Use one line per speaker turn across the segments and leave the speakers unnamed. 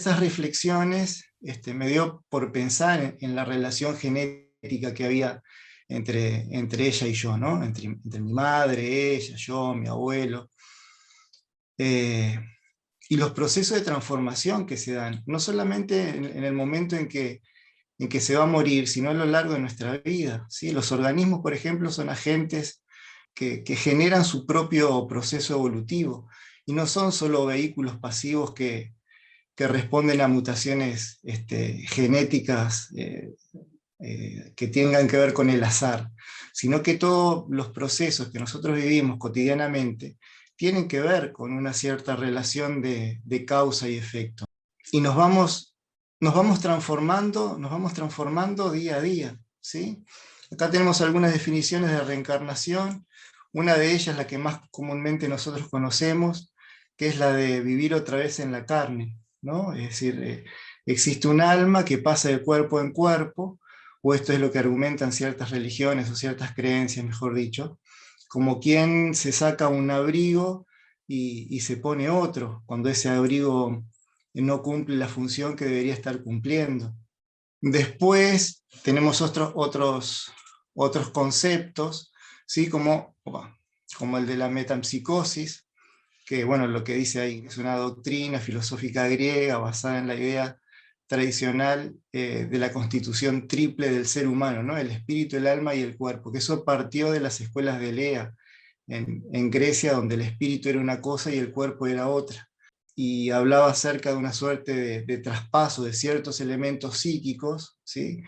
esas reflexiones me dio por pensar en la relación genética que había entre ella y yo, ¿no? Entre mi madre, ella, yo, mi abuelo. Eh, y los procesos de transformación que se dan, no solamente en el momento en que se va a morir, sino a lo largo de nuestra vida, ¿sí? Los organismos, por ejemplo, son agentes que generan su propio proceso evolutivo, y no son solo vehículos pasivos que responden a mutaciones genéticas que tengan que ver con el azar, sino que todos los procesos que nosotros vivimos cotidianamente tienen que ver con una cierta relación de causa y efecto. Y nos vamos transformando día a día, ¿sí? Acá tenemos algunas definiciones de reencarnación. Una de ellas, la que más comúnmente nosotros conocemos, que es la de vivir otra vez en la carne, ¿no? Es decir, existe un alma que pasa de cuerpo en cuerpo, o esto es lo que argumentan ciertas religiones o ciertas creencias, mejor dicho, como quien se saca un abrigo y se pone otro, cuando ese abrigo no cumple la función que debería estar cumpliendo. Después tenemos otros conceptos, ¿sí? Como el de la metempsicosis, que bueno, lo que dice ahí es una doctrina filosófica griega basada en la idea tradicional de la constitución triple del ser humano, ¿no? El espíritu, el alma y el cuerpo, que eso partió de las escuelas de Elea en Grecia, donde el espíritu era una cosa y el cuerpo era otra, y hablaba acerca de una suerte de traspaso de ciertos elementos psíquicos, ¿sí?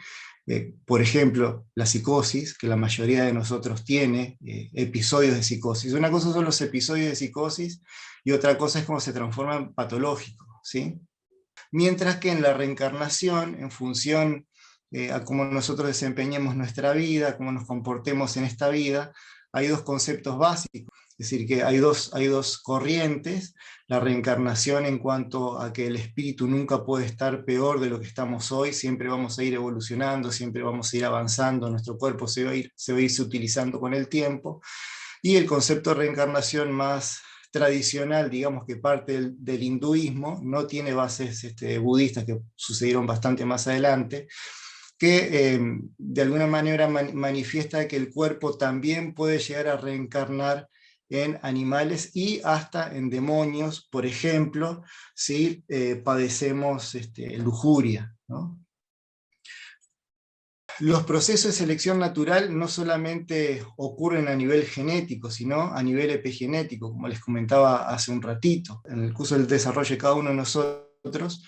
Por ejemplo, la psicosis, que la mayoría de nosotros tiene, episodios de psicosis. Una cosa son los episodios de psicosis y otra cosa es cómo se transforma en patológico, ¿sí? Mientras que en la reencarnación, en función a cómo nosotros desempeñemos nuestra vida, cómo nos comportemos en esta vida, hay dos conceptos básicos. Es decir, que hay dos corrientes: la reencarnación en cuanto a que el espíritu nunca puede estar peor de lo que estamos hoy, siempre vamos a ir evolucionando, siempre vamos a ir avanzando, nuestro cuerpo se va a irse utilizando con el tiempo, y el concepto de reencarnación más tradicional, digamos, que parte del hinduismo, no tiene bases budistas, que sucedieron bastante más adelante, que de alguna manera manifiesta que el cuerpo también puede llegar a reencarnar en animales y hasta en demonios, por ejemplo, si padecemos lujuria, ¿no? Los procesos de selección natural no solamente ocurren a nivel genético, sino a nivel epigenético, como les comentaba hace un ratito. En el curso del desarrollo de cada uno de nosotros,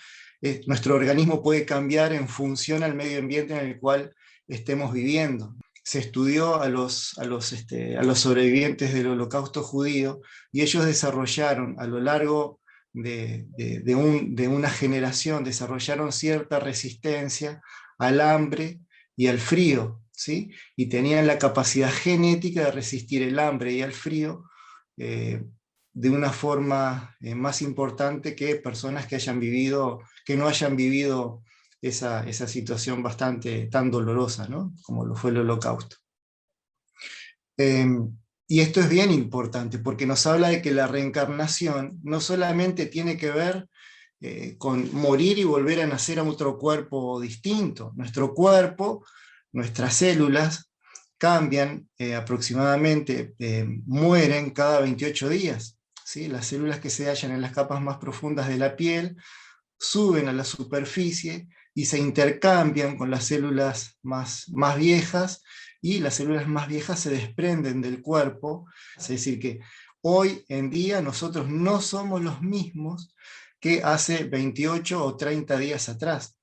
nuestro organismo puede cambiar en función al medio ambiente en el cual estemos viviendo. Se estudió a los sobrevivientes del Holocausto judío, y ellos desarrollaron a lo largo de una generación, desarrollaron cierta resistencia al hambre y al frío, ¿sí? Y tenían la capacidad genética de resistir el hambre y el frío eh, de una forma más importante que personas que no hayan vivido esa situación bastante tan dolorosa, ¿no? Como lo fue el Holocausto. Eh, y esto es bien importante porque nos habla de que la reencarnación no solamente tiene que ver con morir y volver a nacer a otro cuerpo distinto. Nuestro cuerpo, nuestras células cambian aproximadamente, mueren cada 28 días, ¿sí? Las células que se hallan en las capas más profundas de la piel suben a la superficie y se intercambian con las células más viejas, y las células más viejas se desprenden del cuerpo. Es decir, que hoy en día nosotros no somos los mismos que hace 28 o 30 días atrás.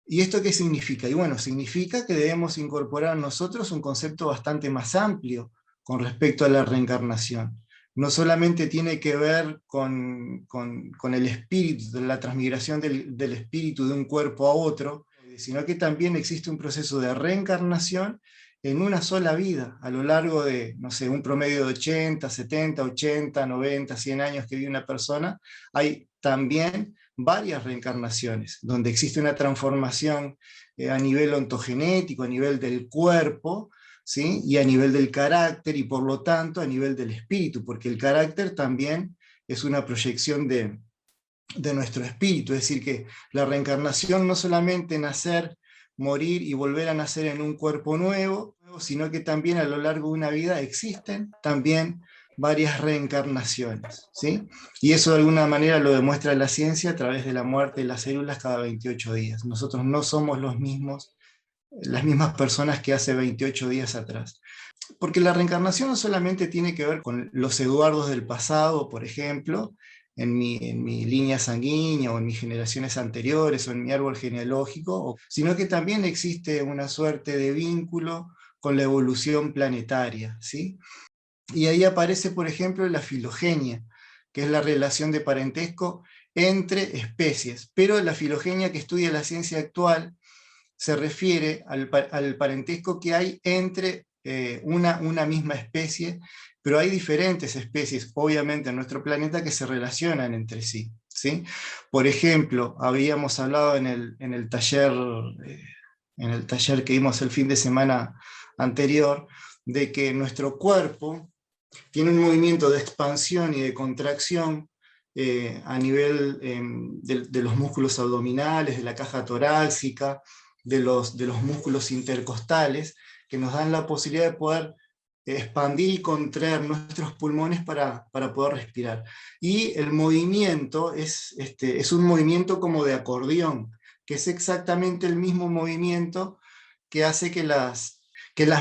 ¿Y esto qué significa? Y bueno, significa que debemos incorporar nosotros un concepto bastante más amplio con respecto a la reencarnación. No solamente tiene que ver con el espíritu, la transmigración del espíritu de un cuerpo a otro, sino que también existe un proceso de reencarnación en una sola vida, a lo largo de, no sé, un promedio de 80, 70, 80, 90, 100 años que vive una persona. Hay también varias reencarnaciones, donde existe una transformación a nivel ontogenético, a nivel del cuerpo, ¿sí? Y a nivel del carácter, y por lo tanto a nivel del espíritu, porque el carácter también es una proyección de nuestro espíritu, es decir, que la reencarnación no solamente nacer, morir y volver a nacer en un cuerpo nuevo, sino que también a lo largo de una vida existen también varias reencarnaciones, ¿sí? Y eso de alguna manera lo demuestra la ciencia a través de la muerte de las células cada 28 días. Nosotros no somos los mismos, las mismas personas que hace 28 días atrás. Porque la reencarnación no solamente tiene que ver con los Eduardos del pasado, por ejemplo, en mi línea sanguínea o en mis generaciones anteriores o en mi árbol genealógico, sino que también existe una suerte de vínculo con la evolución planetaria, ¿sí? Y ahí aparece, por ejemplo, la filogenia, que es la relación de parentesco entre especies, pero la filogenia que estudia la ciencia actual se refiere al parentesco que hay entre una misma especie, pero hay diferentes especies, obviamente, en nuestro planeta que se relacionan entre sí, ¿sí? Por ejemplo, habíamos hablado eh, en el taller que vimos el fin de semana anterior, de que nuestro cuerpo tiene un movimiento de expansión y de contracción a nivel de los músculos abdominales, de la caja torácica, de los músculos intercostales, que nos dan la posibilidad de poder expandir y contraer nuestros pulmones para poder respirar. Y el movimiento es un movimiento como de acordeón, que es exactamente el mismo movimiento que hace que las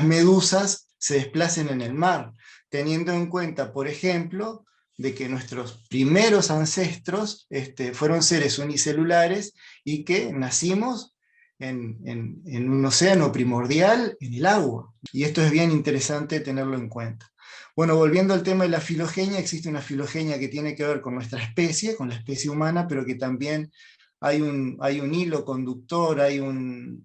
medusas se desplacen en el mar, teniendo en cuenta, por ejemplo, de que nuestros primeros ancestros fueron seres unicelulares y que nacimos en un océano primordial, en el agua. Y esto es bien interesante tenerlo en cuenta. Bueno, volviendo al tema de la filogenia, existe una filogenia que tiene que ver con nuestra especie, con la especie humana, pero que también hay un hilo conductor, hay un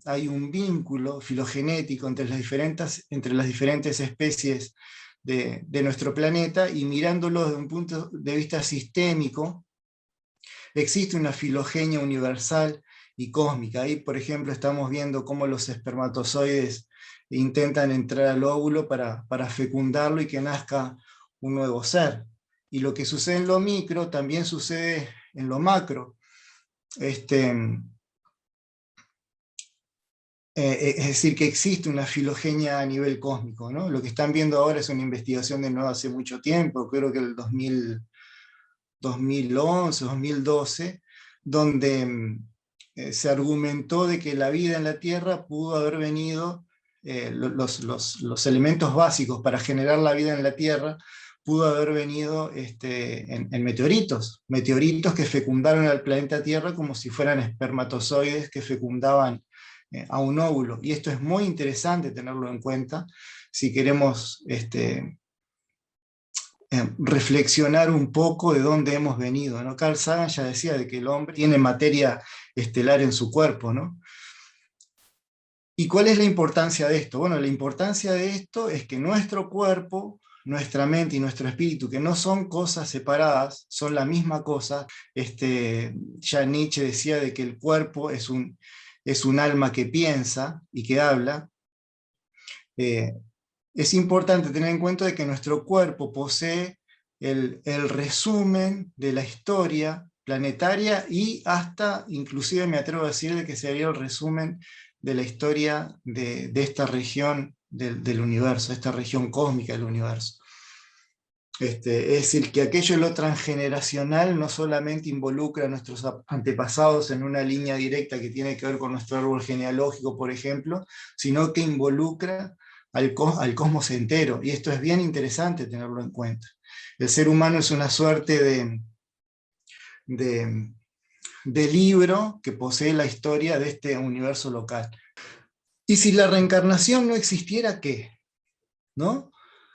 vínculo filogenético entre las diferentes especies de nuestro planeta, y mirándolo desde un punto de vista sistémico, existe una filogenia universal y cósmica. Ahí, por ejemplo, estamos viendo cómo los espermatozoides intentan entrar al óvulo para fecundarlo y que nazca un nuevo ser. Y lo que sucede en lo micro también sucede en lo macro. Es decir, que existe una filogenia a nivel cósmico, ¿no? Lo que están viendo ahora es una investigación de no hace mucho tiempo, creo que el 2011, 2012, donde se argumentó de que la vida en la Tierra pudo haber venido, los elementos básicos para generar la vida en la Tierra, pudo haber venido en meteoritos que fecundaron al planeta Tierra como si fueran espermatozoides que fecundaban a un óvulo. Y esto es muy interesante tenerlo en cuenta si queremos reflexionar un poco de dónde hemos venido, ¿no? Carl Sagan ya decía de que el hombre tiene materia estelar en su cuerpo, ¿no? ¿Y cuál es la importancia de esto? Bueno, la importancia de esto es que nuestro cuerpo, nuestra mente y nuestro espíritu, que no son cosas separadas, son la misma cosa. Ya Nietzsche decía de que el cuerpo es un alma que piensa y que habla. Eh, es importante tener en cuenta de que nuestro cuerpo posee el resumen de la historia planetaria y hasta, inclusive me atrevo a decir, de que sería el resumen de la historia de esta región del universo, esta región cósmica del universo. Es decir, que aquello de lo transgeneracional no solamente involucra a nuestros antepasados en una línea directa que tiene que ver con nuestro árbol genealógico, por ejemplo, sino que involucra al cosmos entero, y esto es bien interesante tenerlo en cuenta. El ser humano es una suerte de, de libro que posee la historia de este universo local. Y si la reencarnación no existiera, ¿qué? ¿No?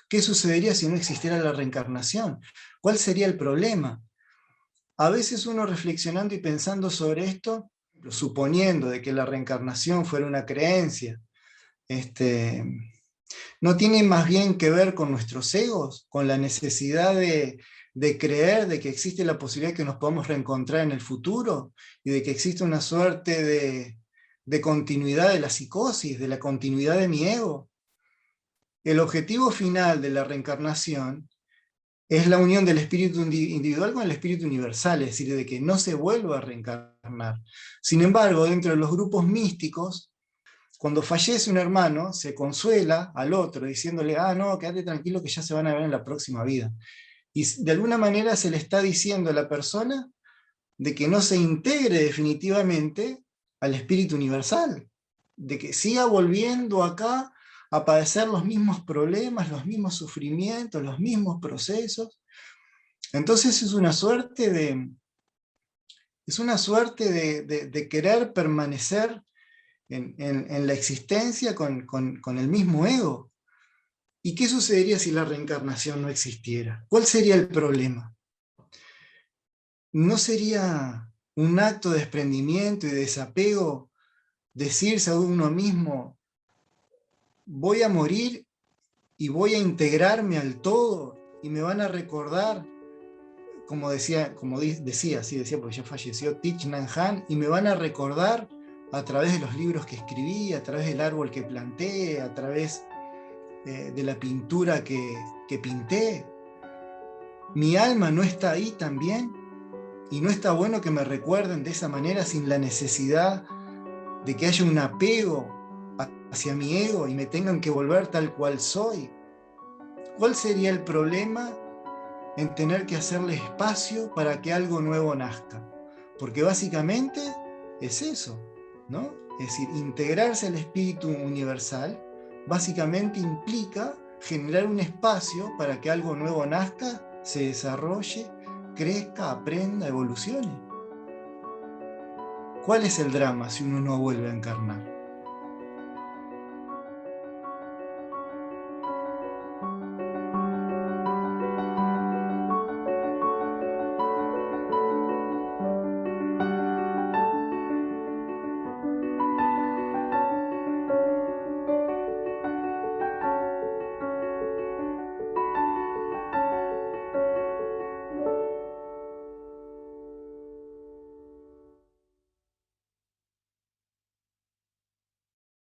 ¿Qué sucedería si no existiera la reencarnación? ¿Cuál sería el problema? A veces uno reflexionando y pensando sobre esto, suponiendo de que la reencarnación fuera una creencia, ¿no tiene más bien que ver con nuestros egos, con la necesidad de creer de que existe la posibilidad de que nos podamos reencontrar en el futuro y de que existe una suerte de continuidad de la psicosis, de la continuidad de mi ego? El objetivo final de la reencarnación es la unión del espíritu individual con el espíritu universal, es decir, de que no se vuelva a reencarnar. Sin embargo, dentro de los grupos místicos, cuando fallece un hermano, se consuela al otro diciéndole, no, quédate tranquilo que ya se van a ver en la próxima vida. Y de alguna manera se le está diciendo a la persona de que no se integre definitivamente al espíritu universal, de que siga volviendo acá a padecer los mismos problemas, los mismos sufrimientos, los mismos procesos. Entonces es una suerte de querer permanecer en la existencia con el mismo ego. ¿Y qué sucedería si la reencarnación no existiera? ¿Cuál sería el problema? ¿No sería un acto de desprendimiento y de desapego decirse a uno mismo, voy a morir y voy a integrarme al todo y me van a recordar, como decía, porque ya falleció Thich Nhat Hanh, y me van a recordar a través de los libros que escribí, a través del árbol que planté, a través de la pintura que pinté? ¿Mi alma no está ahí también? ¿Y no está bueno que me recuerden de esa manera sin la necesidad de que haya un apego hacia mi ego y me tengan que volver tal cual soy? ¿Cuál sería el problema en tener que hacerle espacio para que algo nuevo nazca? Porque básicamente es eso, ¿no? Es decir, integrarse al espíritu universal básicamente implica generar un espacio para que algo nuevo nazca, se desarrolle, crezca, aprenda, evolucione. ¿Cuál es el drama si uno no vuelve a encarnar?